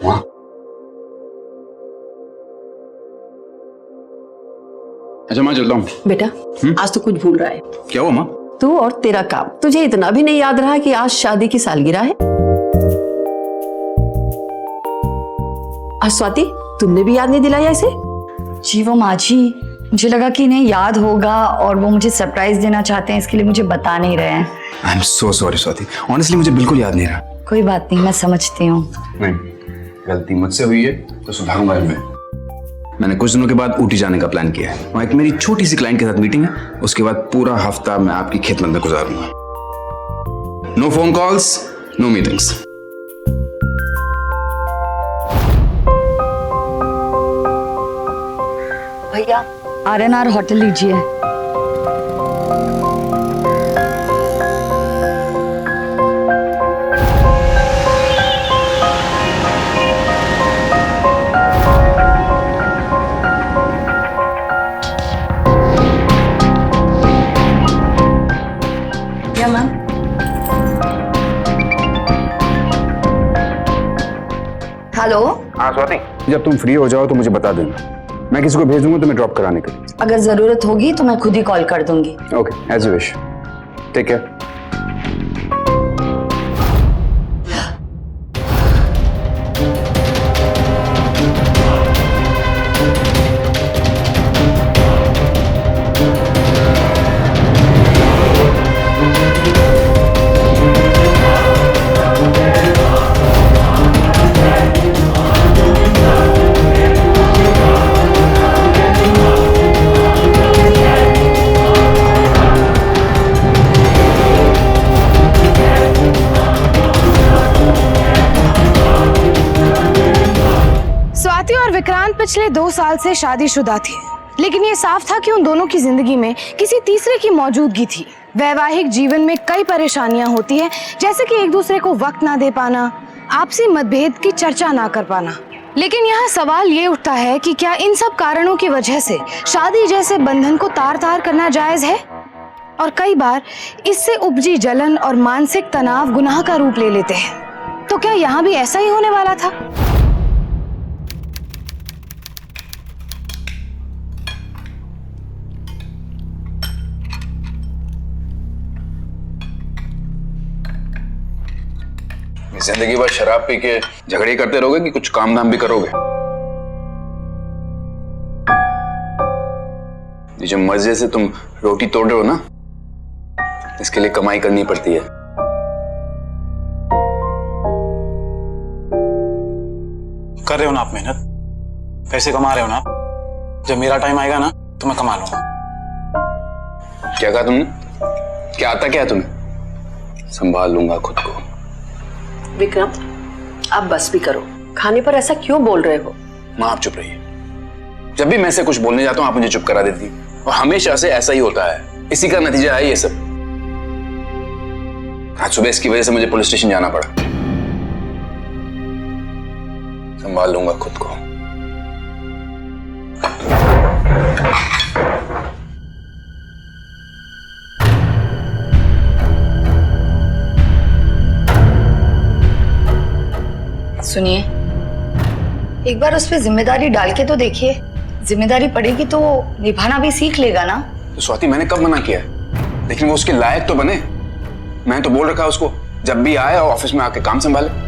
माँ, अच्छा मैं चलता हूँ। बेटा आज तो कुछ भूल रहा है। क्या हुआ माँ? तू और तेरा काम। तुझे इतना भी नहीं याद रहा कि आज शादी की सालगिरह है। आज स्वाति तुमने भी याद नहीं दिलाया इसे? जी वो माँ जी, मुझे लगा कि इन्हें याद होगा और वो मुझे सरप्राइज देना चाहते हैं, इसके लिए मुझे बता नहीं रहे हैं। I am so sorry Swati, honestly मुझे बिल्कुल याद नहीं रहा। कोई बात नहीं, मैं समझती हूँ। नहीं, गलती मुझसे हुई है तो सुधारूंगा मैं। मैंने कुछ दिनों के बाद ऊटी जाने का प्लान किया है। वहाँ एक मेरी छोटी सी क्लाइंट के साथ मीटिंग है, उसके बाद पूरा हफ्ता मैं आपकी खिदमत में गुजारूंगा। No phone calls, no meetings. भैया RNR होटल लीजिए। क्या मैम? हेलो। हाँ स्वाति, जब तुम फ्री हो जाओ तो मुझे बता देना, मैं किसी को भेज दूंगा तुम्हें ड्रॉप कराने के लिए। अगर जरूरत होगी तो मैं खुद ही कॉल कर दूंगी। Okay, as you wish. Take care. Swati और विक्रांत पिछले 2 साल से शादीशुदा थे, लेकिन ये साफ था कि उन दोनों की जिंदगी में किसी तीसरे की मौजूदगी थी। वैवाहिक जीवन में कई परेशानियां होती हैं, जैसे कि एक दूसरे को वक्त ना दे पाना, आपसी मतभेद की चर्चा ना कर पाना। लेकिन यहाँ सवाल ये उठता है कि क्या इन सब कारणों की वजह से शादी जैसे बंधन को तार तार करना जायज है? और कई बार इससे उपजी जलन और मानसिक तनाव गुनाह का रूप ले लेते हैं। तो क्या यहाँ भी ऐसा ही होने वाला था? जिंदगी भर शराब पी के झगड़े करते रहोगे कि कुछ काम धाम भी करोगे? ये जो मजे से तुम रोटी तोड़ रहे हो ना, इसके लिए कमाई करनी पड़ती है। कर रहे हो ना आप मेहनत, पैसे कमा रहे हो ना आप। जब मेरा टाइम आएगा ना तो मैं कमा लूंगा। क्या कहा तुमने? क्या आता क्या है तुम्हें? संभाल लूंगा खुद को। विक्रम आप बस भी करो, खाने पर ऐसा क्यों बोल रहे हो? माँ आप चुप रहिए। जब भी मैं से कुछ बोलने जाता हूँ आप मुझे चुप करा देती, और हमेशा से ऐसा ही होता है। इसी का नतीजा है ये सब। आज सुबह इसकी वजह से मुझे पुलिस स्टेशन जाना पड़ा। संभाल लूंगा खुद को। सुनिए, एक बार उस पर जिम्मेदारी डाल के तो देखिए। जिम्मेदारी पड़ेगी तो निभाना भी सीख लेगा ना। तो स्वाति मैंने कब मना किया है? लेकिन वो उसके लायक तो बने। मैंने तो बोल रखा है उसको जब भी आए और ऑफिस में आके काम संभाले।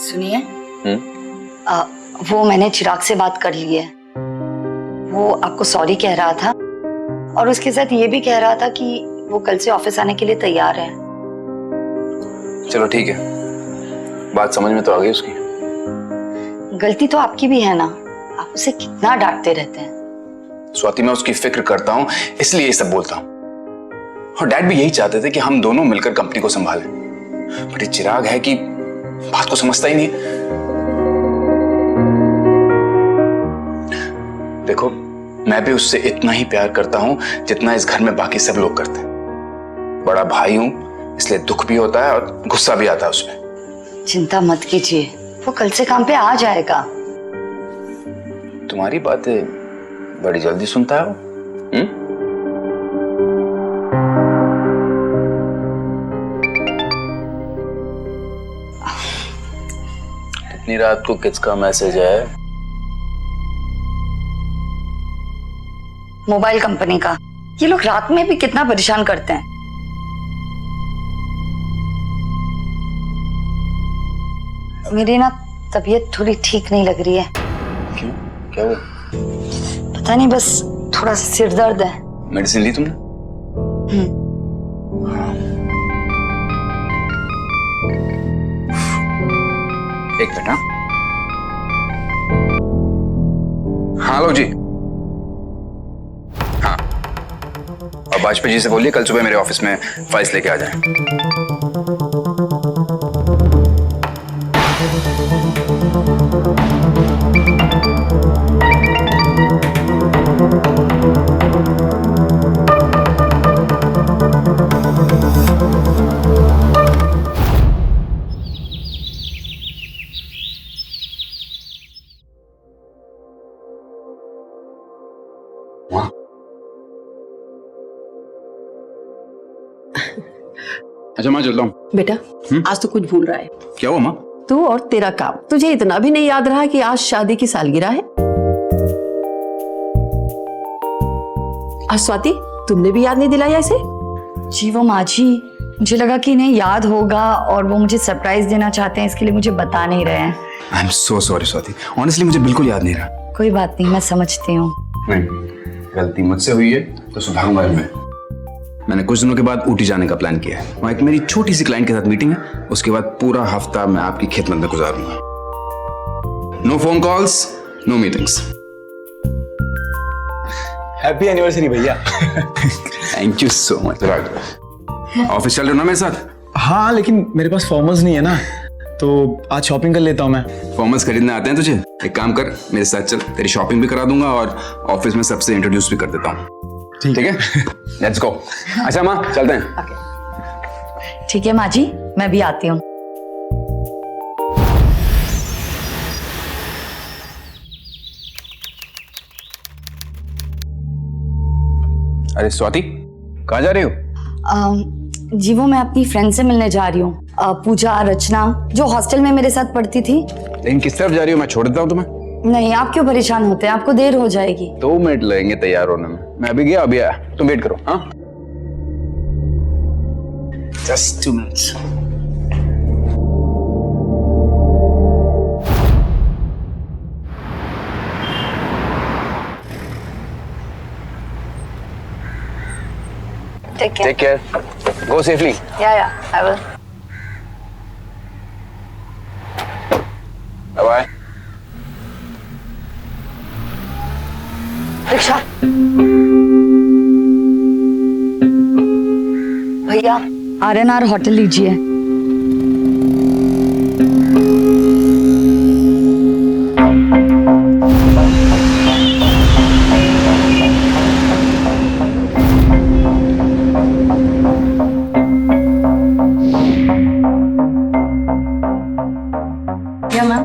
सुनिए, वो मैंने चिराग से बात कर ली है। वो आपको सॉरी कह रहा था और उसके साथ ये भी कह रहा था कि वो कल से ऑफिस आने के लिए तैयार है। चलो ठीक है, बात समझ में तो आ गई उसकी। गलती तो आपकी भी है ना, आप उसे कितना डांटते रहते हैं। स्वाति मैं उसकी फिक्र करता हूँ इसलिए ये सब बोलता हूँ। और डैड भी यही चाहते थे कि हम दोनों मिलकर कंपनी को संभालें। बट ये चिराग है कि बात को समझता ही नहीं। देखो मैं भी उससे इतना ही प्यार करता हूं जितना इस घर में बाकी सब लोग करते हैं। बड़ा भाई हूँ, इसलिए दुख भी होता है और गुस्सा भी आता है उसमें। चिंता मत कीजिए, वो कल से काम पे आ जाएगा। तुम्हारी बातें बड़ी जल्दी सुनता है वो। इतनी रात को किसका मैसेज है? मोबाइल कंपनी का। ये लोग रात में भी कितना परेशान करते हैं। मेरी ना तबीयत थोड़ी ठीक नहीं लग रही है। क्यों? क्या हुआ? पता नहीं, बस थोड़ा सा सिर दर्द है। मेडिसिन ली तुमने? एक मिनट। हाँ लो जी। हाँ, और वाजपेयी जी से बोलिए कल सुबह मेरे ऑफिस में फाइल्स लेके आ जाएं। अच्छा माँ, चलता हूँ। बेटा आज तो कुछ भूल रहा है। क्या हुआ माँ? तू और तेरा काम। तुझे इतना भी नहीं याद रहा कि आज शादी की सालगिरह है। आज स्वाति, तुमने भी याद नहीं दिलाया इसे? जी वो माँ जी, मुझे लगा कि इन्हें याद होगा और वो मुझे सरप्राइज देना चाहते हैं, इसके लिए मुझे बता नहीं रहे हैं। I am so sorry Swati, honestly मुझे बिल्कुल याद नहीं रहा। कोई बात नहीं, मैं समझती हूँ। नहीं, गलती मुझसे हुई है तो सुधारूंगा मैं। मैंने कुछ दिनों के बाद ऊटी जाने का प्लान किया है। वहाँ एक मेरी छोटी सी क्लाइंट के साथ मीटिंग है, उसके बाद पूरा हफ्ता मैं आपकी खिदमत में गुजारूंगा। No phone calls, no meetings. Happy anniversary भैया। Thank you so much. Office चल रहे हो ना मेरे साथ? हाँ, लेकिन मेरे पास फॉर्मल्स नहीं है ना, तो आज शॉपिंग कर लेता हूँ मैं। फॉर्मल्स खरीदने आते हैं तुझे? एक काम कर, मेरे साथ चल, तेरी शॉपिंग भी करा दूंगा और ऑफिस में सबसे इंट्रोड्यूस भी कर देता हूँ। ठीक है, लेट्स गो। अच्छा माँ, चलते हैं। ठीक है माँ जी, मैं भी आती हूँ। अरे स्वाति, कहाँ जा रही हो? जी वो मैं अपनी फ्रेंड से मिलने जा रही हूँ, पूजा रचना, जो हॉस्टल में मेरे साथ पढ़ती थी। लेकिन किस तरफ जा रही हो? मैं छोड़ देता हूँ तुम्हें। नहीं, आप क्यों परेशान होते हैं, आपको देर हो जाएगी। 2 मिनट लगेंगे तैयार होने में। मैं अभी गया, अभी आया, तुम वेट करो। हाँ, just 2 minutes. Take care. Go safely. Yeah, I will. Bye. Rickshaw. भैया, आर&आर होटल लीजिए। क्या मैम?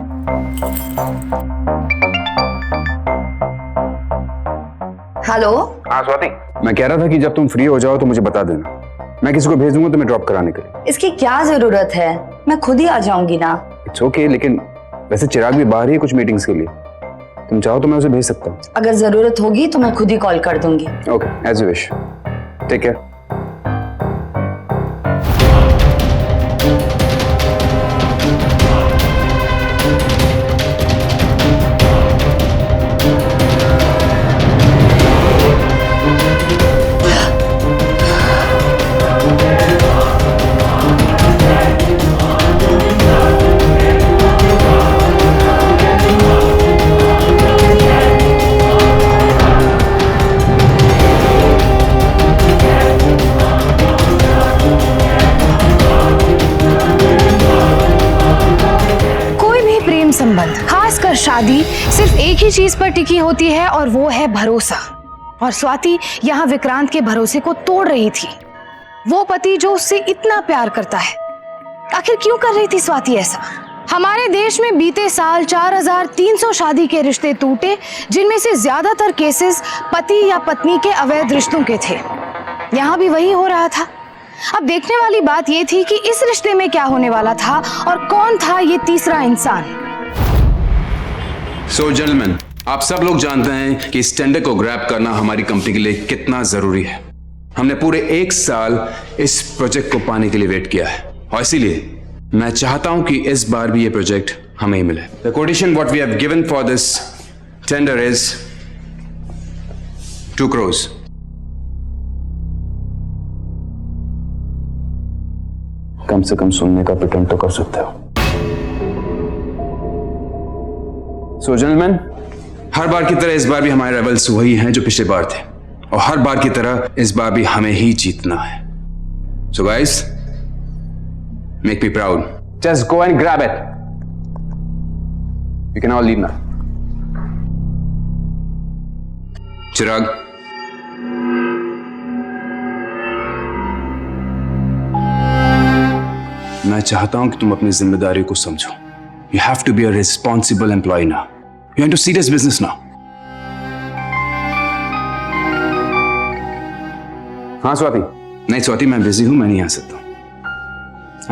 हेलो। हाँ स्वाति, मैं कह रहा था कि जब तुम फ्री हो जाओ तो मुझे बता देना, मैं किसी को भेज दूंगा तुम्हें ड्रॉप कराने के लिए। इसकी क्या जरूरत है, मैं खुद ही आ जाऊंगी ना। इट्स ओके, लेकिन वैसे चिराग भी बाहर ही है कुछ मीटिंग्स के लिए, तुम चाहो तो मैं उसे भेज सकता हूँ। अगर जरूरत होगी तो मैं खुद ही कॉल कर दूंगी। Okay, as you wish. Take care. संबंध, खासकर शादी, सिर्फ एक ही चीज पर टिकी होती है और वो है भरोसा। और स्वाति यहाँ विक्रांत के भरोसे को तोड़ रही थी। वो पति जो उससे इतना प्यार करता है। आखिर क्यों कर रही थी स्वाति ऐसा? हमारे देश में बीते साल 4300 शादी के रिश्ते टूटे, जिनमें से ज्यादातर केसेस पति या पत्नी के अवैध रिश्तों के थे। यहाँ भी वही हो रहा था। अब देखने वाली बात ये थी कि इस रिश्ते में क्या होने वाला था और कौन था ये तीसरा इंसान। सो जेंटलमैन, आप सब लोग जानते हैं कि इस टेंडर को ग्रैब करना हमारी कंपनी के लिए कितना जरूरी है। हमने पूरे 1 साल इस प्रोजेक्ट को पाने के लिए वेट किया है और इसीलिए मैं चाहता हूं कि इस बार भी ये प्रोजेक्ट हमें ही मिले। The quotation what we have given for this tender is 2 crores। कम से कम सुनने का प्रिटेंड तो कर सकते हो। सो जेंटलमैन, हर बार की तरह इस बार भी हमारे रेबल्स वही हैं जो पिछले बार थे और हर बार की तरह इस बार भी हमें ही जीतना है। So guys, make me proud. Just go and grab it. You can all leave now. चिराग, मैं चाहता हूं कि तुम अपनी जिम्मेदारी को समझो। You have to be a responsible employee now. You're into serious business now. हाँ स्वाति। नहीं स्वाति, मैं बिजी हूं, मैं नहीं आ सकता।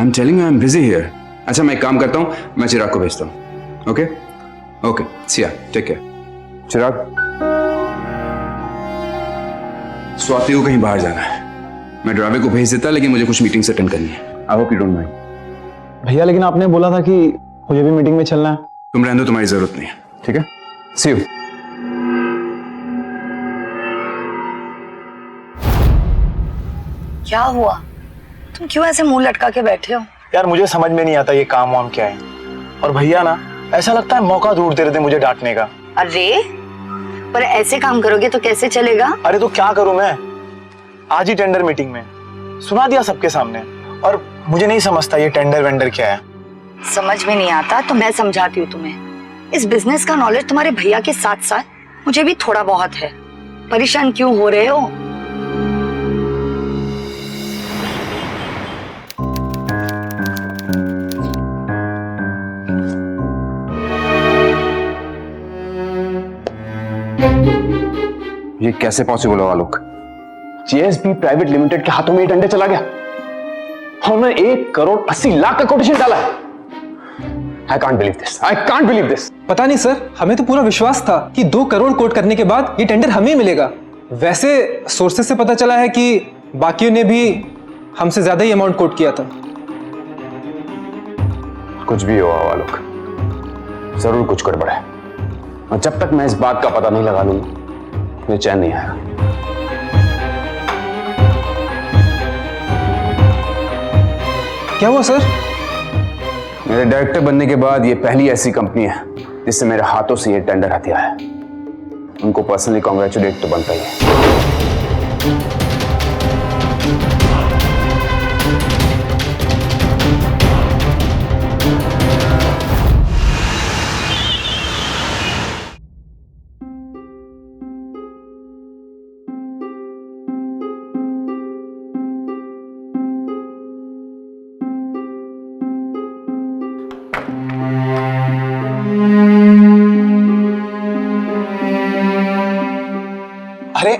I'm telling you I'm busy here. अच्छा, मैं एक काम करता हूँ, मैं चिराग को भेजता हूँ। Okay okay, see ya, take care. चिराग, स्वाति को कहीं बाहर जाना है। मैं ड्राइवर को भेज देता, लेकिन मुझे कुछ मीटिंग्स अटेंड करनी है। I hope you don't mind. भैया लेकिन आपने बोला था कि मुझे भी मीटिंग में चलना है। तुम रहने दो, तुम्हारी जरूरत नहीं है। ठीक है, see you. क्या हुआ? तुम क्यों ऐसे मुंह लटका के बैठे हो? यार मुझे समझ में नहीं आता ये काम वाम क्या है। और भैया ना, ऐसा लगता है मौका ढूंढते रहते मुझे डांटने का। अरे पर ऐसे काम करोगे तो कैसे चलेगा? अरे तो क्या करूं मैं? आज ही टेंडर मीटिंग में सुना दिया सबके सामने, और मुझे नहीं समझता ये टेंडर वेंडर क्या है। समझ में नहीं आता तो मैं समझाती हूँ तुम्हें। इस बिजनेस का नॉलेज तुम्हारे भैया के साथ साथ मुझे भी थोड़ा बहुत है। परेशान क्यों हो रहे हो? ये कैसे पॉसिबल होगा लोग? JSB प्राइवेट लिमिटेड के हाथों में ये टेंडर चला गया और उन्होंने 1,80,00,000 का कोटेशन डाला है। I can't believe this. I can't believe this. पता नहीं सर, हमें तो पूरा विश्वास था कि 2 करोड़ कोट करने के बाद ये टेंडर हमें मिलेगा। वैसे सोर्सेस से पता चला है कि बाकियों ने भी हमसे ज्यादा ही अमाउंट कोट किया था। कुछ भी हुआ हुआ लोग, जरूर कुछ गड़बड़ है और जब तक मैं इस बात का पता नहीं लगा लूंगा मुझे चैन नहीं आएगा। क्या हुआ सर? मेरे डायरेक्टर बनने के बाद ये पहली ऐसी कंपनी है जिससे मेरे हाथों से ये टेंडर हथिया है। उनको पर्सनली कॉन्ग्रेचुलेट तो बनता ही है। अरे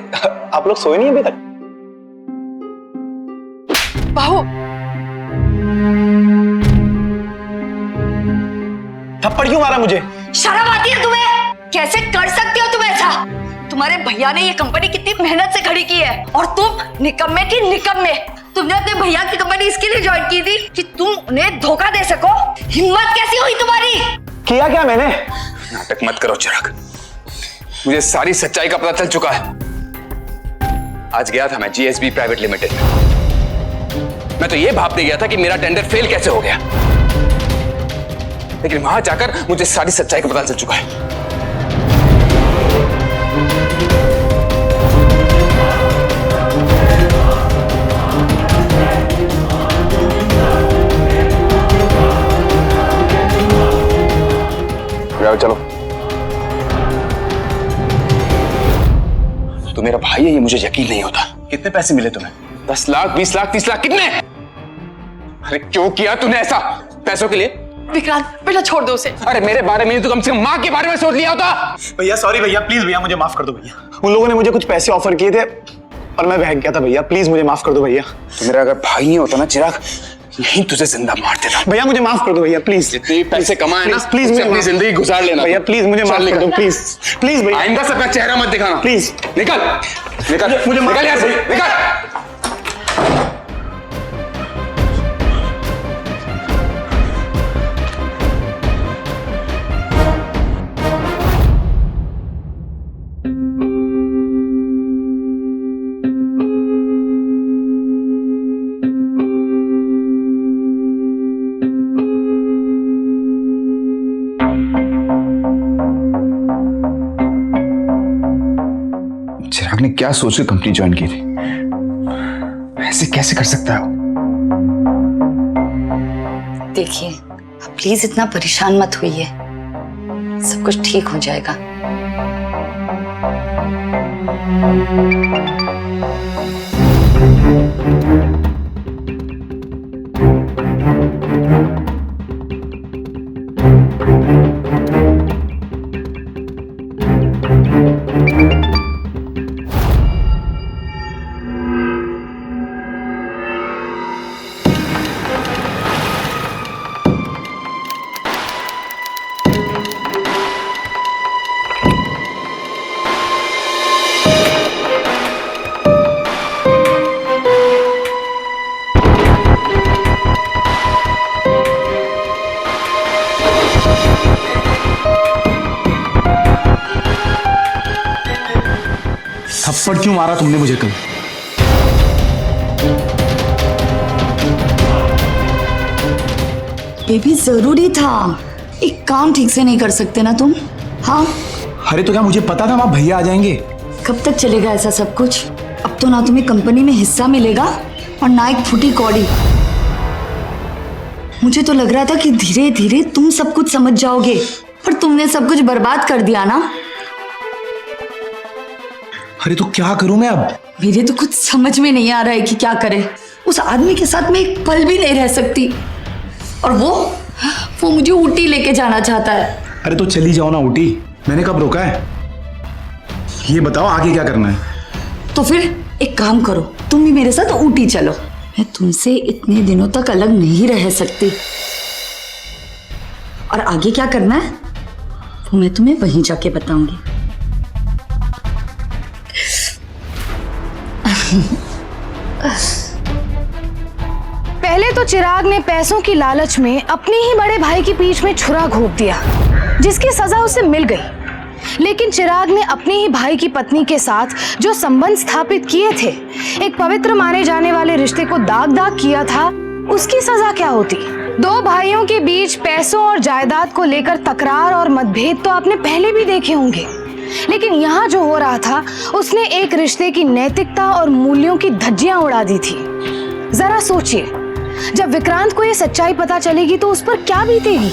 आप लोग सोए नहीं अभी तक? बाहु, थप्पड़ क्यों मारा मुझे? शर्म आती है तुम्हें? कैसे कर सकते हो तुम ऐसा? तुम्हारे भैया ने ये कंपनी कितनी मेहनत से खड़ी की है और तुम निकम्मे की निकम्मे। तुमने अपने भैया की कंपनी इसके लिए ज्वाइन की थी कि तुम उन्हें धोखा दे सको। हिम्मत कैसी हुई तुम्हारी? किया क्या मैंने? नाटक मत करो चिराग, मुझे सारी सच्चाई का पता चल चुका है। आज गया था मैं JSB प्राइवेट लिमिटेड में। मैं तो ये भापने गया था कि मेरा टेंडर फेल कैसे हो गया, लेकिन वहां जाकर मुझे सारी सच्चाई का पता चल चुका है। चलो, तो मेरा भाई है ये मुझे यकीन नहीं होता। कितने पैसे मिले तुम्हें? 10 लाख, 20 लाख, 30 लाख, कितने? अरे क्यों किया तूने ऐसा? पैसों के लिए? विक्रांत बेटा छोड़ दो उसे। अरे मेरे बारे में तो कम से कम माँ के बारे में सोच लिया होता। भैया सॉरी भैया, प्लीज भैया मुझे माफ कर दो भैया। उन लोगों ने मुझे कुछ पैसे ऑफर किए थे और मैं बहक गया था भैया, प्लीज मुझे माफ कर दो भैया। तो मेरा अगर भाई नहीं होता ना चिराग, यहीं तुझे जिंदा मार देता। भैया मुझे माफ कर दो भैया, प्लीज। जितने पैसे कमाए ना, प्लीज उससे अपनी जिंदगी गुजार लेना। भैया प्लीज मुझे माफ कर दो, प्लीज प्लीज भैया। आइंदा से अपना चेहरा मत दिखाना प्लीज। निकल निकल, मुझे माफ निकल यहाँ से, कर दो। निकल। चिराग ने क्या सोच के कंपनी ज्वाइन की थी? ऐसे कैसे कर सकता है वो? देखिए प्लीज इतना परेशान मत होइए, सब कुछ ठीक हो जाएगा। थप्पड़ क्यों मारा तुमने मुझे कल? ये भी जरूरी था, एक काम ठीक से नहीं कर सकते ना तुम? हाँ अरे तो क्या मुझे पता था वहां भैया आ जाएंगे? कब तक चलेगा ऐसा सब कुछ? अब तो ना तुम्हें कंपनी में हिस्सा मिलेगा और ना एक फूटी कौड़ी। मुझे तो लग रहा था कि धीरे धीरे तुम सब कुछ समझ जाओगे, पर तुमने सब कुछ बर्बाद कर दिया ना। अरे तो क्या करूं मैं अब? मेरे तो कुछ समझ में नहीं आ रहा है कि क्या करे। उस आदमी के साथ मैं एक पल भी नहीं रह सकती, और वो मुझे ऊटी लेके जाना चाहता है। अरे तो चली जाओ ना ऊटी, मैंने कब रोका है? ये बताओ आगे क्या करना है? तो फिर एक काम करो, तुम भी मेरे साथ ऊटी चलो। मैं तुमसे इतने दिनों तक अलग नहीं रह सकती, और आगे क्या करना है वो मैं तुम्हें वहीं जाके बताऊंगी। पहले तो चिराग ने पैसों की लालच में अपने ही बड़े भाई की पीठ में छुरा घोंप दिया, जिसकी सजा उसे मिल गई। लेकिन चिराग ने अपने ही भाई की पत्नी के साथ जो संबंध स्थापित किए थे, एक पवित्र माने जाने वाले रिश्ते को दाग किया था, उसकी सजा क्या होती? दो भाइयों के बीच पैसों और जायदाद को लेकर तकरार और मतभेद तो आपने पहले भी देखे होंगे, लेकिन यहाँ जो हो रहा था उसने एक रिश्ते की नैतिकता और मूल्यों की धज्जियां उड़ा दी थी। जरा सोचिए, जब विक्रांत को ये सच्चाई पता चलेगी तो उस पर क्या बीतेगी?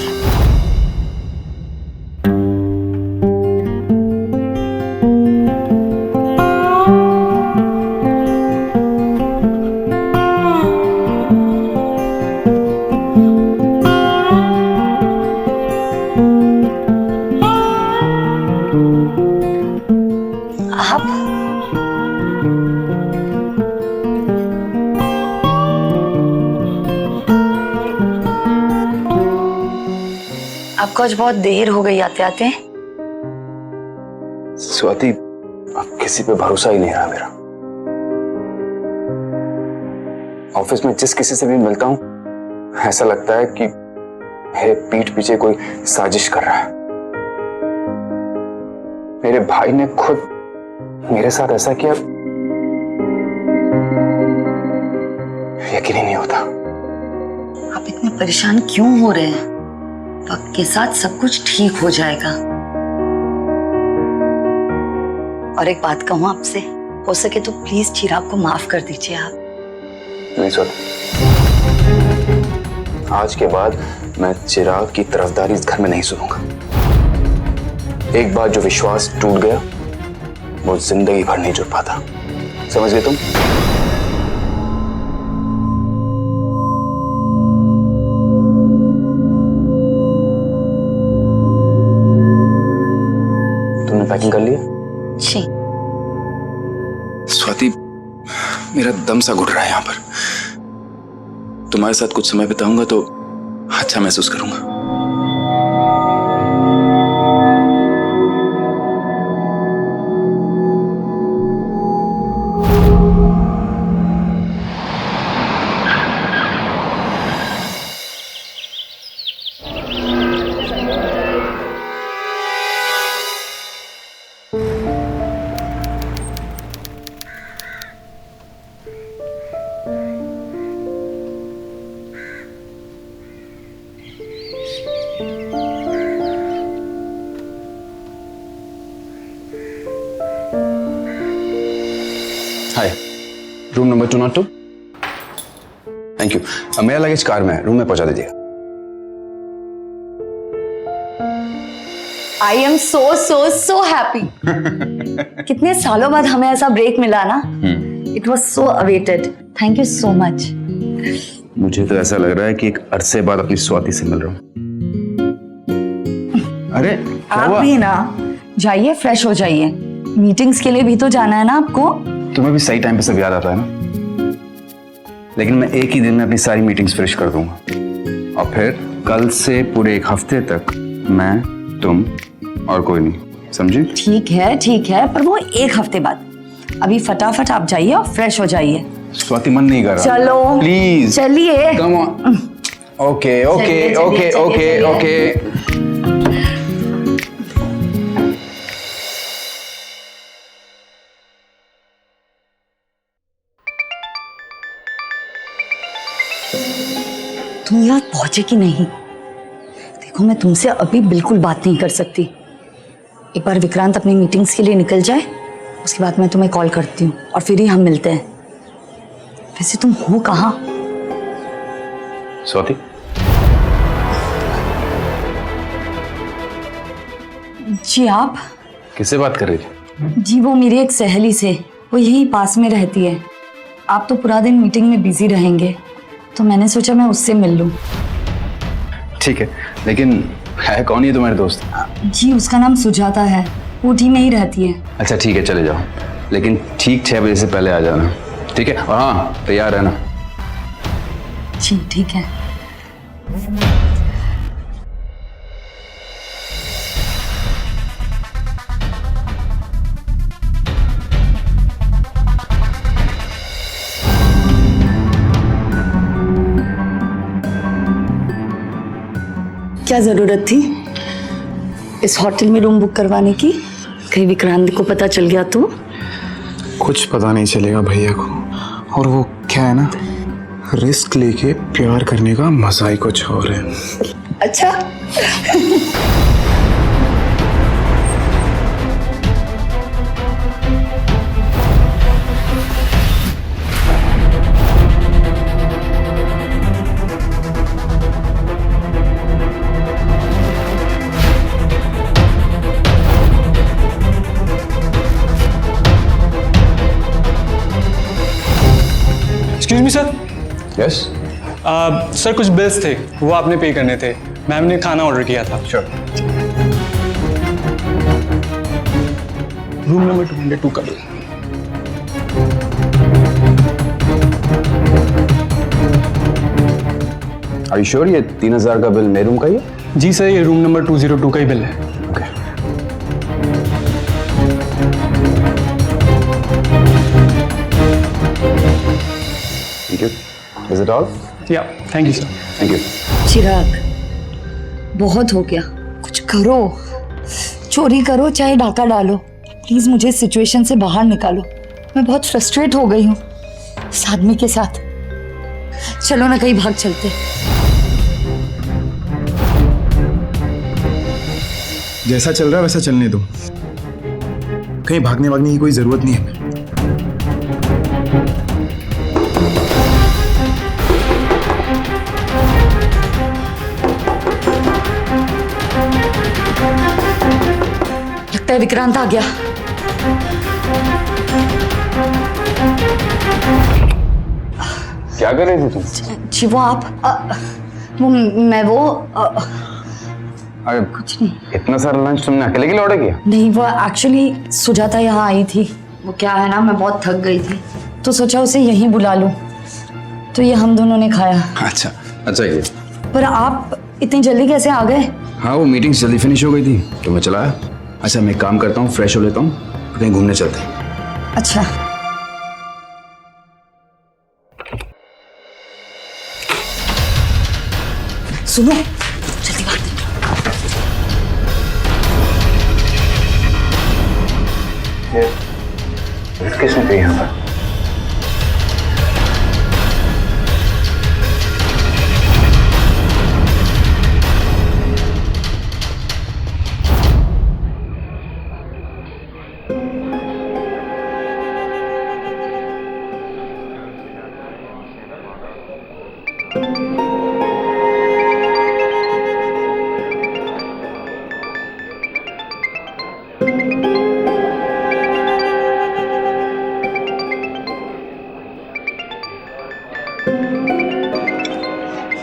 आपको आज बहुत देर हो गई आते आते। स्वाति, अब किसी पे भरोसा ही नहीं रहा मेरा। ऑफिस में जिस किसी से भी मिलता हूं, ऐसा लगता है कि मेरे पीठ पीछे कोई साजिश कर रहा है। मेरे भाई ने खुद मेरे साथ ऐसा किया, यकीन ही नहीं होता। आप इतने परेशान क्यों हो रहे हैं? वक्त के साथ सब कुछ ठीक हो जाएगा। और एक बात कहूं आपसे, हो सके तो प्लीज चिराग को माफ कर दीजिए आप। नहीं स्वाति, आज के बाद मैं चिराग की तरफदारी इस घर में नहीं सुनूंगा। एक बार जो विश्वास टूट गया वो जिंदगी भर नहीं जुड़ पाता। समझ गए तुम? मेरा दम सा घुट रहा है यहाँ पर। तुम्हारे साथ कुछ समय बिताऊंगा तो अच्छा महसूस करूंगा। हाय, रूम नंबर 202। Thank you. मेरा लगेज कार में है, रूम में पहुंचा दीजिएगा। I am so so so happy. कितने सालों बाद हमें ऐसा ब्रेक मिला ना। It was so awaited. Thank you so much. मुझे तो ऐसा लग रहा है कि एक अरसे बाद अपनी स्वाति से मिल रहा हूँ। अरे क्या आप हुआ? भी ना जाइए, फ्रेश हो जाइए। मीटिंग्स के लिए भी तो जाना है ना आपको। तुम्हें भी सही टाइम पे सब याद आता है ना। लेकिन मैं एक ही दिन में अपनी सारी मीटिंग्स फिनिश कर दूंगा और फिर कल से पूरे एक हफ्ते तक मैं, तुम और कोई नहीं, समझी? ठीक है, पर वो एक हफ्ते बाद। अभी फटाफट आप जाइए और फ्रेश हो जाइए। स्वाति मन नहीं कर रहा। चलो प्लीज चलिए। Come on. ओके ओके चलिए, ओके चलिए, ओके चलिए। ओके। तुम यहाँ पहुंचे कि नहीं? देखो मैं तुमसे अभी बिल्कुल बात नहीं कर सकती। एक बार विक्रांत अपनी मीटिंग्स के लिए निकल जाए, उसके बाद मैं तुम्हें कॉल करती हूँ और फिर ही हम मिलते हैं। वैसे तुम हो कहाँ? स्वाति, जी आप? किससे बात कर रही थी? जी वो मेरी एक सहेली से, वो यहीं पास में रहती है। आप तो पूरा दिन मीटिंग में बिजी रहेंगे तो मैंने सोचा मैं उससे मिल लूं। ठीक है, लेकिन है कौन ये तुम्हारे दोस्त? जी उसका नाम सुजाता है, वो टी में ही रहती है। अच्छा ठीक है, चले जाओ, लेकिन ठीक 6 बजे से पहले आ जाना, ठीक है? और हाँ, तैयार रहना। जी ठीक है। क्या जरूरत थी इस होटल में रूम बुक करवाने की? कहीं विक्रांत को पता चल गया तो? कुछ पता नहीं चलेगा भैया को। और वो क्या है ना, रिस्क लेके प्यार करने का मजा ही कुछ और है। अच्छा। Excuse me sir. Yes sir कुछ बिल्स थे, वो आपने पे करने थे। मैम ने खाना ऑर्डर किया था। श्योर। रूम नंबर 202 का बिल। आर यू श्योर ये 3000 का बिल मेरे रूम का ही है? जी सर, ये रूम नंबर 202 का ही बिल है। Okay. Thank you. Is it all? या thank you sir. Thank you. Chirag, बहुत हो गया, कुछ करो। चोरी करो चाहे डाका डालो, प्लीज मुझे इस सिचुएशन से बाहर निकालो। मैं बहुत फ्रस्ट्रेट हो गई हूँ इस आदमी के साथ। चलो ना कहीं भाग चलते। जैसा चल रहा है वैसा चलने दो, कहीं भागने वागने की कोई जरूरत नहीं है। लगता है विक्रांत आ गया। क्या कर रही थी तुम? जी वो आप अरे कुछ नहीं। इतना सारा लंच तुमने अकेले के लिए ऑर्डर किया? नहीं वो एक्चुअली सुजाता यहाँ आई थी। वो क्या है ना, मैं बहुत थक गई थी तो सोचा उसे यहीं बुला लूं। तो ये हम दोनों ने खाया। अच्छा अच्छा ये। पर आप इतनी जल्दी कैसे आ गए? हाँ वो मीटिंग जल्दी फिनिश हो गई थी तो मैं चला आया। अच्छा मैं एक काम करता हूँ, फ्रेश हो लेता हूँ, कहीं घूमने चलते हैं। अच्छा। सुनो जल्दी बात। किसने कही यहाँ पर?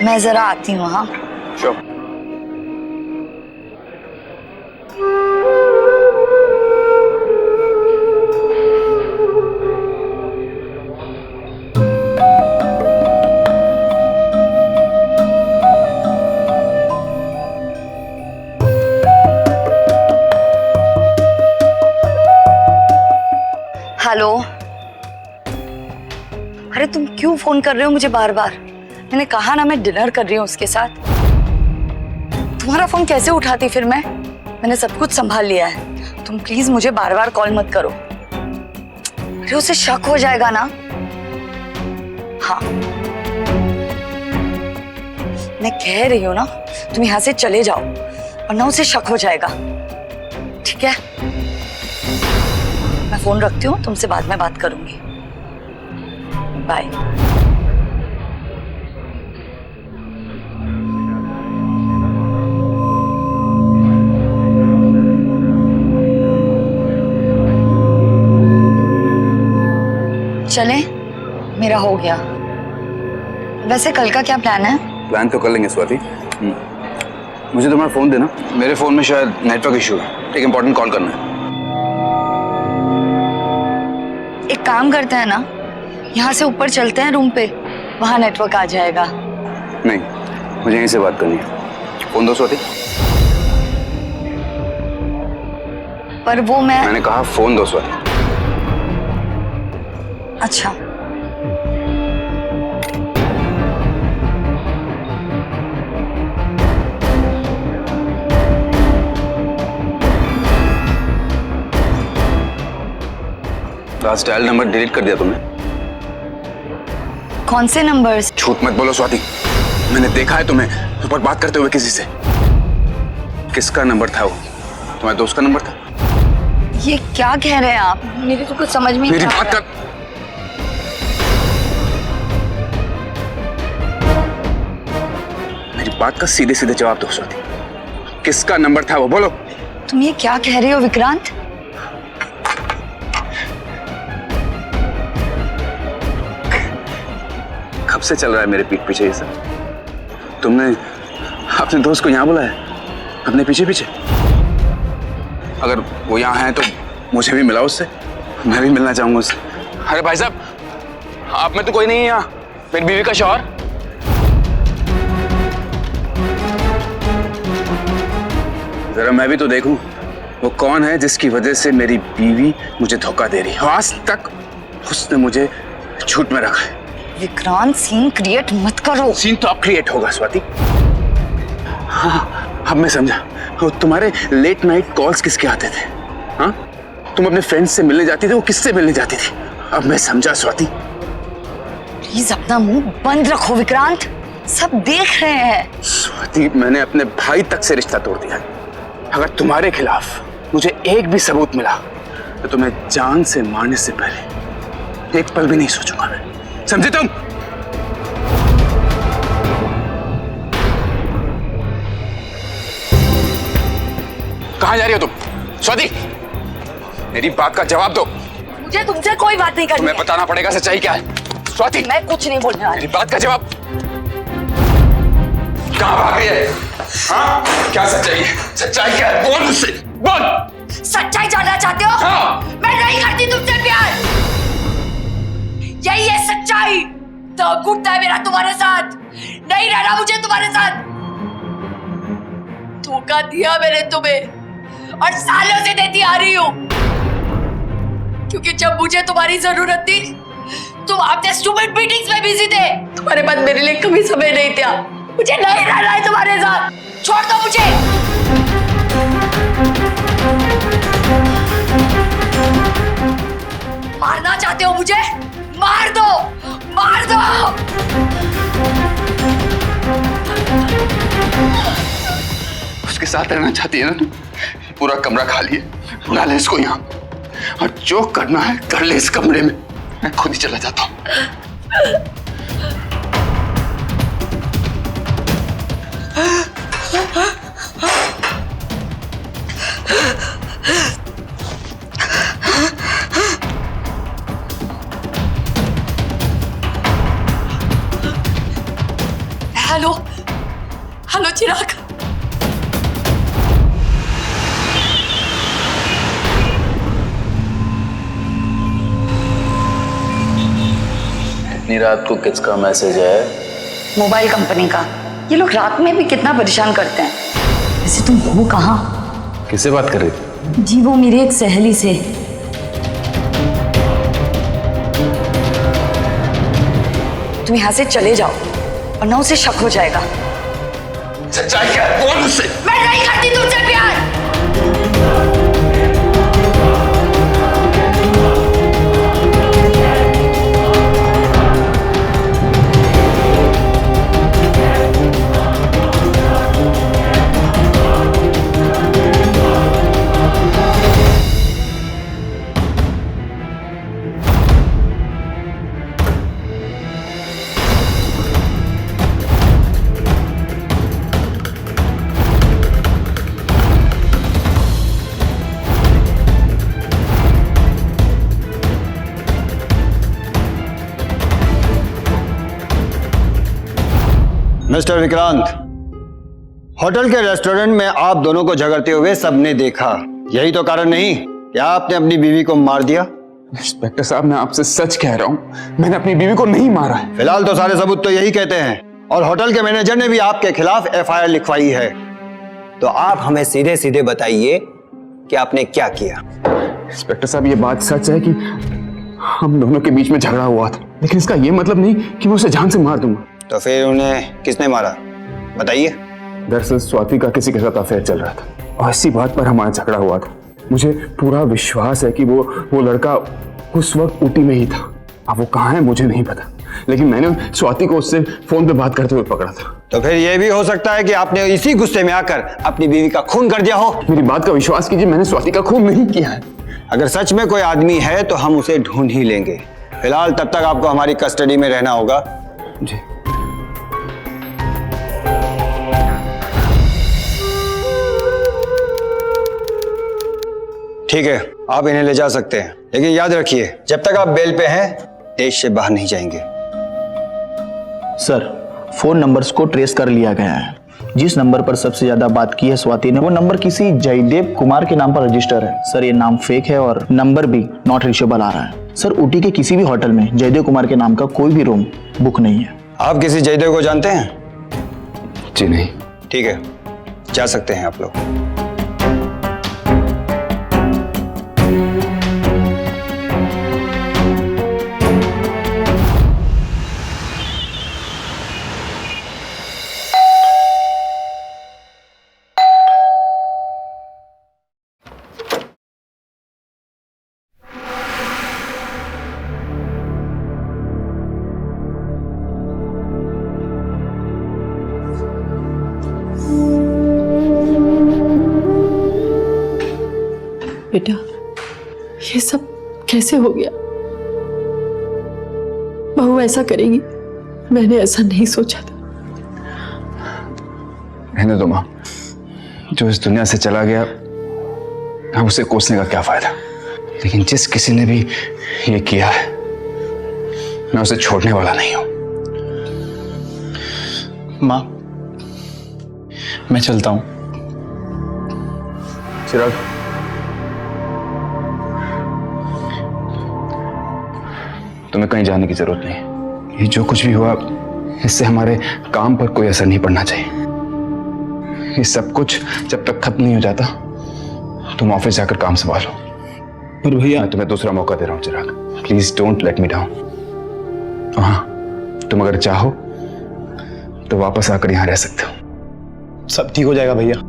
मैं जरा आती हूँ। हाँ Sure. हेलो। अरे तुम क्यों फोन कर रहे हो मुझे बार बार? मैंने कहा ना मैं डिनर कर रही हूँ उसके साथ। तुम्हारा फोन कैसे उठाती फिर मैंने सब कुछ संभाल लिया है। तुम प्लीज मुझे बार बार कॉल मत करो। अरे उसे शक हो जाएगा ना। हाँ मैं कह रही हूँ ना, तुम यहाँ से चले जाओ वरना उसे शक हो जाएगा। ठीक है मैं फोन रखती हूँ, तुमसे बाद में बात करूंगी। बाय। चले मेरा हो गया। वैसे कल का क्या प्लान है? प्लान तो कर लेंगे स्वाति। मुझे तुम्हारा फोन देना, मेरे फोन में शायद नेटवर्क इशू है, एक इंपॉर्टेंट कॉल करना है। एक काम करते हैं ना, यहाँ से ऊपर चलते हैं रूम पे, वहां नेटवर्क आ जाएगा। नहीं मुझे यहीं से बात करनी है। फोन दो स्वाति। पर वो मैंने कहा फोन दो स्वाति। अच्छा लास्ट डायल नंबर डिलीट कर दिया तुमने? कौन से नंबर्स? झूठ मत बोलो स्वाति, मैंने देखा है तुम्हें ऊपर बात करते हुए किसी से। किसका नंबर था वो? तुम्हारे दोस्त का नंबर था? ये क्या कह रहे हैं आप? मेरी तो कुछ समझ में नहीं मेरी आ बात रहा। कर। मेरी बात का सीधे सीधे जवाब दो स्वाति, किसका नंबर था वो? बोलो। तुम ये क्या कह रहे हो विक्रांत? कब से चल रहा है मेरे पीठ पीछे ये सब? तुमने अपने दोस्त को यहाँ बुलाया अपने पीछे पीछे? अगर वो यहाँ है तो मुझे भी मिला उससे, मैं भी मिलना चाहूंगा उससे। अरे भाई साहब आप में तो कोई नहीं है यहाँ, मेरी बीवी का शौहर। जरा मैं भी तो देखूं वो कौन है जिसकी वजह से मेरी बीवी मुझे धोखा दे रही है। आज तक उसने मुझे झूठ में रखा है। विक्रांत सीन क्रिएट मत करो। सीन तो अब क्रिएट होगा स्वाति। हाँ अब मैं समझा, वो तुम्हारे लेट नाइट कॉल्स किसके आते थे? हाँ तुम अपने फ्रेंड्स से मिलने जाती थी, वो किससे मिलने जाती थी? अब मैं समझा स्वाति। प्लीज अपना मुंह बंद रखो विक्रांत, सब देख रहे हैं। स्वाति मैंने अपने भाई तक से रिश्ता तोड़ दिया। अगर तुम्हारे खिलाफ मुझे एक भी सबूत मिला तो तुम्हें जान से मारने से पहले एक पल भी नहीं सोचूंगा मैं, समझे तुम? कहां जा रही हो तुम स्वाति? मेरी बात का जवाब दो। मुझे तुमसे कोई बात नहीं करनी। तुम्हें बताना पड़ेगा सच्चाई क्या है स्वाति। मैं कुछ नहीं बोलने वाली। मेरी बात का जवाब। कहां भाग रही है? हाँ? क्या सच्चाई है? सच्चाई क्या है? बोल मुझसे, बोल। सच्चाई जानना चाहते हो? हाँ। मैं नहीं करती तुमसे प्यार। आई। दम घुटता है मेरा तुम्हारे साथ, नहीं रहना मुझे तुम्हारे साथ। धोखा दिया मैंने तुम्हें और सालों से देती आ रही हूं, क्योंकि जब मुझे तुम्हारी जरूरत थी तुम अपने स्टूपिड मीटिंग्स में बिजी थे। तुम्हारे पास मेरे लिए कभी समय नहीं था। मुझे नहीं रहना है तुम्हारे साथ, छोड़ दो मुझे। मारना चाहते हो मुझे? मार दो, मार दो। उसके साथ रहना चाहती है ना तू? पूरा कमरा खाली है, बुला ले इसको यहाँ और जो करना है कर ले इस कमरे में। मैं खुद ही चला जाता हूँ। हेलो, हेलो चिराग। इतनी रात को किसका मैसेज है? मोबाइल कंपनी का। ये लोग रात में भी कितना परेशान करते हैं। वैसे तुम हो कहाँ? किससे बात कर रही थी? जी वो मेरी एक सहेली से। तुम यहाँ से चले जाओ वरना उसे शक हो जाएगा। सच्चाई क्या है? बोल मुझसे। मैं नहीं करती तुमसे प्यार। मिस्टर विक्रांत, होटल के रेस्टोरेंट में आप दोनों को झगड़ते हुए सबने देखा। यही तो कारण नहीं कि आपने अपनी बीवी को मार दिया? इंस्पेक्टर साहब, मैं आपसे सच कह रहा हूँ, मैंने अपनी बीवी को नहीं मारा है। फिलहाल तो सारे सबूत तो यही कहते हैं और होटल के मैनेजर ने भी आपके खिलाफ एफआईआर लिखवाई है। तो आप हमें सीधे सीधे बताइए कि आपने क्या किया। इंस्पेक्टर साहब, ये बात सच है कि हम दोनों के बीच में झगड़ा हुआ था, लेकिन इसका ये मतलब नहीं कि मैं उसे जान से मार दूंगा। तो फिर उन्हें किसने मारा, बताइए। दरअसल स्वाति का किसी के साथ अफेयर चल रहा था और इसी बात पर हमारा झगड़ा हुआ था। मुझे पूरा विश्वास है कि वो लड़का उस वक्त ऊटी में ही था। अब वो कहाँ है मुझे नहीं पता, लेकिन मैंने स्वाति को उससे फोन पे बात करते हुए पकड़ा था। तो फिर यह भी हो सकता है कि आपने इसी गुस्से में आकर अपनी बीवी का खून कर दिया हो। मेरी बात का विश्वास कीजिए, मैंने स्वाति का खून नहीं किया है। अगर सच में कोई आदमी है तो हम उसे ढूंढ ही लेंगे। फिलहाल तब तक आपको हमारी कस्टडी में रहना होगा। जी। ठीक है, आप इन्हें ले जा सकते हैं, लेकिन याद रखिए जब तक आप बेल पे हैं देश से बाहर नहीं जाएंगे। सर, फोन नंबर्स को ट्रेस कर लिया गया है। जिस नंबर पर सबसे ज्यादा बात की है स्वाति ने, वो नंबर किसी जयदेव कुमार के नाम पर रजिस्टर है। सर, ये नाम फेक है और नंबर भी नॉट रीचेबल आ रहा है। सर, ऊटी के किसी भी होटल में जयदेव कुमार के नाम का कोई भी रूम बुक नहीं है। आप किसी जयदेव को जानते हैं? जी नहीं। ठीक है, जा सकते हैं आप लोग। बेटा, ये सब कैसे हो गया? बहू ऐसा करेगी, मैंने ऐसा नहीं सोचा था। रहने दो माँ, जो इस दुनिया से चला गया अब उसे कोसने का क्या फायदा। लेकिन जिस किसी ने भी ये किया है मैं उसे छोड़ने वाला नहीं हूं। माँ, मैं चलता हूं। चिराग, तुम्हें कहीं जाने की जरूरत नहीं है। ये जो कुछ भी हुआ इससे हमारे काम पर कोई असर नहीं पड़ना चाहिए। ये सब कुछ जब तक खत्म नहीं हो जाता तुम ऑफिस जाकर काम संभालो। पर भैया मैं तुम्हें दूसरा मौका दे रहा हूँ Chirag, please don't let me down. हाँ, तुम अगर चाहो तो वापस आकर यहाँ रह सकते हो। सब ठीक हो जाएगा भैया।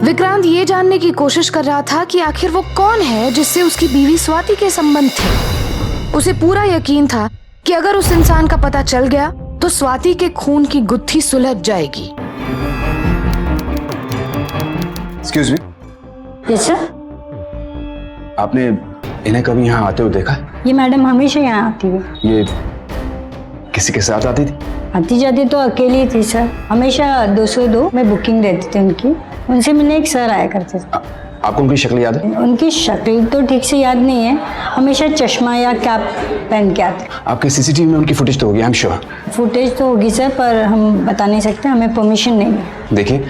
विक्रांत ये जानने की कोशिश कर रहा था कि आखिर वो कौन है जिससे उसकी बीवी स्वाति के संबंध थे। उसे पूरा यकीन था कि अगर उस इंसान का पता चल गया तो स्वाति के खून की गुत्थी सुलझ जाएगी। Excuse me, yes sir. आपने इन्हें कभी यहाँ आते हुए देखा है? ये मैडम हमेशा यहाँ आती है। ये किसी के साथ आती थी? आती जाती तो अकेली थी सर। हमेशा 202 में बुकिंग रहती थी उनकी। उनसे मिलने एक सर आया करते थे। आपको उनकी शक्ल याद है? उनकी शक्ल तो ठीक से याद नहीं है। हमेशा चश्मा या कैप पहन के आते। आपके सीसीटीवी में उनकी फुटेज तो होगी, आई एम श्योर। फुटेज तो होगी सर, पर हम बता नहीं सकते, हमें परमिशन नहीं है। देखिए,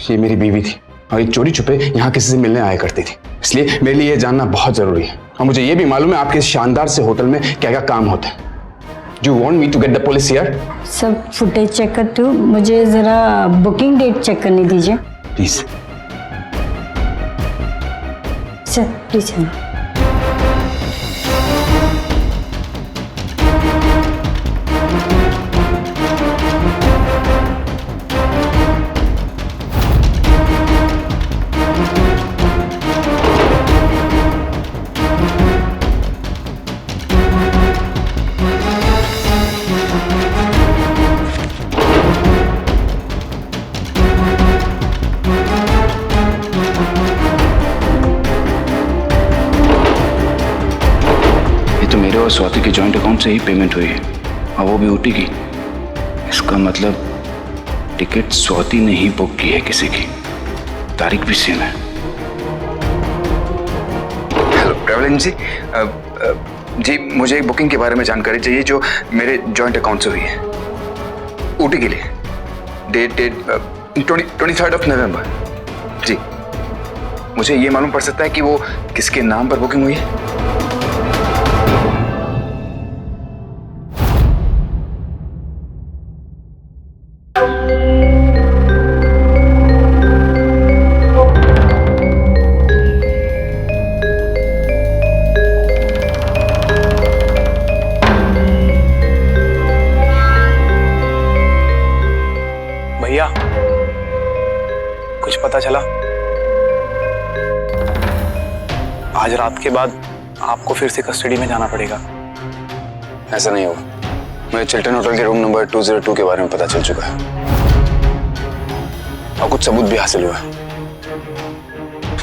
ये मेरी बीवी थी और ये चोरी छुपे यहाँ किसी से मिलने आया करती थी, इसलिए मेरे लिए ये जानना बहुत जरूरी है। और मुझे ये भी मालूम है आपके इस शानदार से होटल में क्या क्या काम होते हैं। Do you want me to get the police here? सब फुटेज चेक करती हूँ, मुझे जरा बुकिंग डेट चेक करने दीजिए Please. Sir, please. मेरे और स्वाति के जॉइंट अकाउंट से ही पेमेंट हुई है और वो भी ऊटी की। इसका मतलब टिकट स्वाति ने ही बुक की है किसी की। तारीख भी सेम है। हेलो ट्रैवल एजेंसी जी, मुझे एक बुकिंग के बारे में जानकारी चाहिए जो मेरे जॉइंट अकाउंट से हुई है ऊटी के लिए। Date 23 of November. जी, मुझे ये मालूम पड़ सकता है कि वो किसके नाम पर बुकिंग हुई है? भैया, कुछ पता चला? आज रात के बाद आपको फिर से कस्टडी में जाना पड़ेगा। ऐसा नहीं होगा। मुझे चिल्टन होटल के रूम नंबर 202 के बारे में पता चल चुका है और कुछ सबूत भी हासिल हुआ है।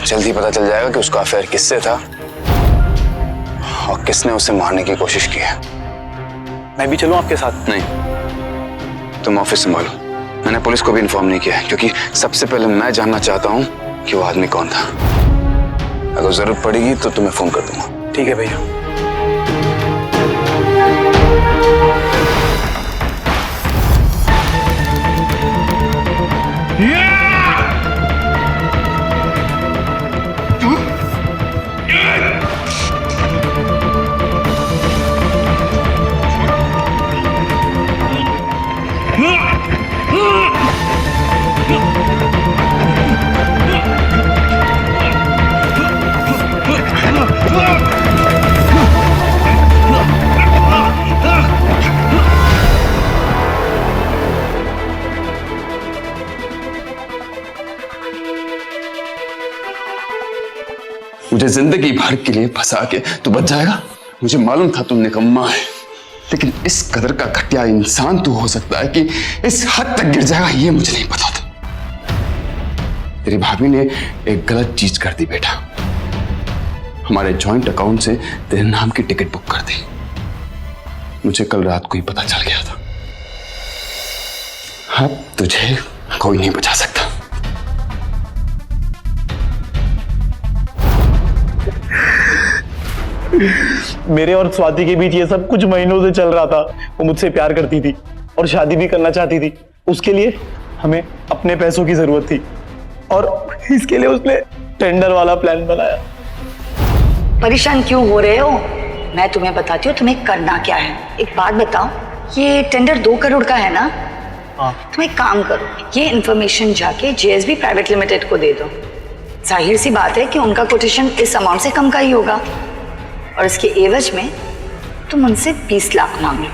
जल्द ही पता चल जाएगा कि उसका अफेयर किससे था और किसने उसे मारने की कोशिश की है। मैं भी चलूं आपके साथ? नहीं, तुम ऑफिस संभालो। मैंने पुलिस को भी इन्फॉर्म नहीं किया है क्योंकि सबसे पहले मैं जानना चाहता हूँ कि वो आदमी कौन था। अगर जरूरत पड़ेगी तो तुम्हें फोन कर दूंगा। ठीक है भैया। मुझे जिंदगी भर के लिए फंसा के तू बच जाएगा। मुझे मालूम था तू निकम्मा है, लेकिन इस कदर का घटिया इंसान तू हो सकता है कि इस हद तक गिर जाएगा, ये मुझे नहीं पता था। तेरी भाभी ने एक गलत चीज कर दी बेटा। हमारे जॉइंट अकाउंट से तेरे नाम की टिकट बुक कर दी। मुझे कल रात को ही पता चल गया था। अब तुझे कोई नहीं बचा सकता। मेरे और स्वाति के बीच ये सब कुछ महीनों से चल रहा था। वो मुझसे प्यार करती थी और शादी भी करना चाहती थी। उसके लिए हमें अपने पैसों की जरूरत थी और इसके लिए उसने टेंडर वाला प्लान बनाया। परेशान क्यों हो रहे हो? मैं तुम्हें बताती हूँ तुम्हें करना क्या है। एक बात बताओ, ये टेंडर 2 करोड़ का है ना? तुम एक काम करो, ये इंफॉर्मेशन जाके JSB प्राइवेट लिमिटेड को दे दो। जाहिर सी बात है कि उनका कोटेशन इस अमाउंट से कम का ही होगा और इसके एवज में तुम उनसे 20 लाख मांग लो।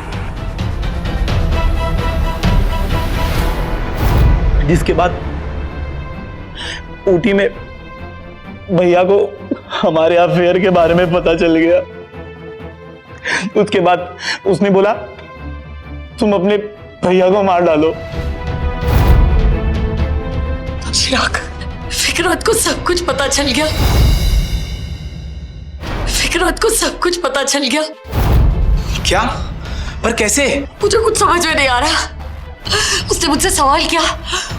जिसके बाद ऊटी में भैया को हमारे अफेयर के बारे में पता चल गया। उसके बाद उसने बोला तुम अपने भैया को मार डालो। चिराग, फिकरात को सब कुछ पता चल गया। फिकरात को सब कुछ पता चल गया। क्या? पर कैसे? मुझे कुछ समझ में नहीं आ रहा। उसने मुझसे सवाल किया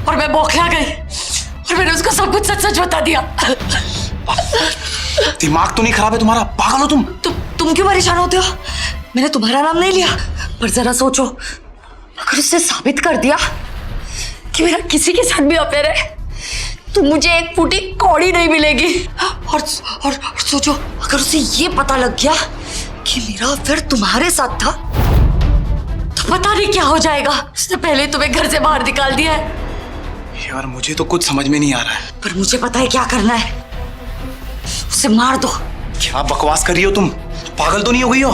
और मैं बौखला गई और मैंने उसको सब कुछ सच सच बता दिया। दिमाग तो नहीं खराब है तुम्हारा? पागल हो तुम? तुम क्यों परेशान होते हो? मैंने तुम्हारा नाम नहीं लिया, पर जरा सोचो, अगर उसने साबित कर दिया कि मेरा किसी के साथ भी अफेयर है तो मुझे एक फूटी कौड़ी नहीं मिलेगी। और सोचो, अगर उसे ये पता लग गया कि मेरा अफेयर तुम्हारे साथ था तो पता नहीं क्या हो जाएगा। उसने पहले तुम्हें घर से बाहर निकाल दिया है। यार मुझे तो कुछ समझ में नहीं आ रहा है। पर मुझे पता है क्या करना है। उसे मार दो। क्या बकवास कर रही हो तुम? पागल तो नहीं हो गई हो?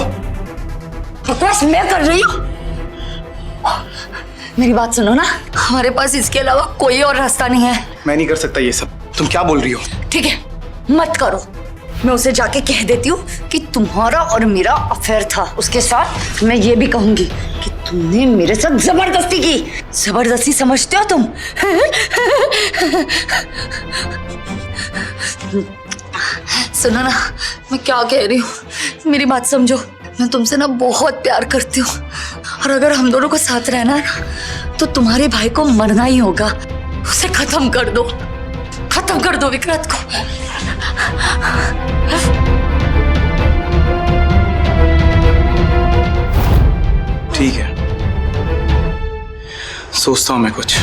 बकवास मैं कर रही हूँ? मेरी बात सुनो ना, हमारे पास इसके अलावा कोई और रास्ता नहीं है। मैं नहीं कर सकता ये सब। तुम क्या बोल रही हो? ठीक है, मत करो। मैं उसे जाके कह देती हूँ कि तुम्हारा और मेरा अफेयर था। उसके साथ मैं ये भी कहूंगी कि तुमने मेरे साथ जबरदस्ती की। जबरदस्ती समझते हो तुम? सुनो ना, मैं क्या कह रही हूँ, मेरी बात समझो। मैं तुमसे ना बहुत प्यार करती हूँ और अगर हम दोनों को साथ रहना है ना तो तुम्हारे भाई को मरना ही होगा। उसे खत्म कर दो, खत्म कर दो विक्रांत को। ठीक है, सोचता हूं मैं कुछ।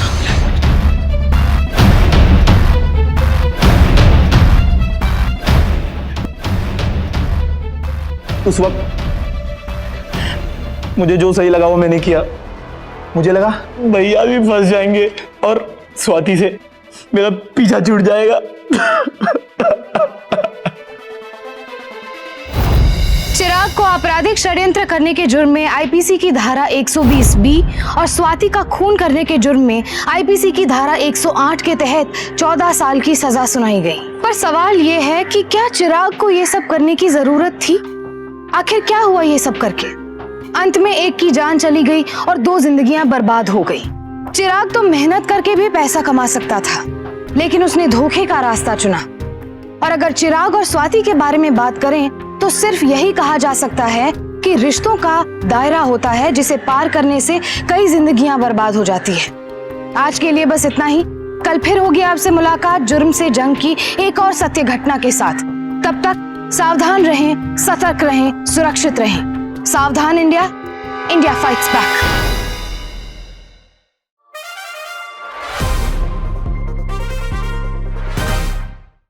उस वक्त मुझे जो सही लगा वो मैंने किया। मुझे लगा भैया भी फंस जाएंगे और स्वाति से मेरा पीछा छूट जाएगा। चिराग को आपराधिक षड्यंत्र करने के जुर्म में आईपीसी की धारा 120B और स्वाति का खून करने के जुर्म में आईपीसी की धारा 108 के तहत 14 साल की सजा सुनाई गई। पर सवाल ये है कि क्या चिराग को ये सब करने की जरूरत थी? आखिर क्या हुआ ये सब करके? अंत में एक की जान चली गई और 2 जिंदगियां बर्बाद हो गई। चिराग तो मेहनत करके भी पैसा कमा सकता था, लेकिन उसने धोखे का रास्ता चुना। और अगर चिराग और स्वाति के बारे में बात करें तो सिर्फ यही कहा जा सकता है कि रिश्तों का दायरा होता है जिसे पार करने से कई जिंदगियां बर्बाद हो जाती है। आज के लिए बस इतना ही। कल फिर होगी आपसे मुलाकात जुर्म से जंग की एक और सत्य घटना के साथ। तब तक सावधान रहें, सतर्क रहें, सुरक्षित रहें। सावधान इंडिया, इंडिया फाइट्स बैक।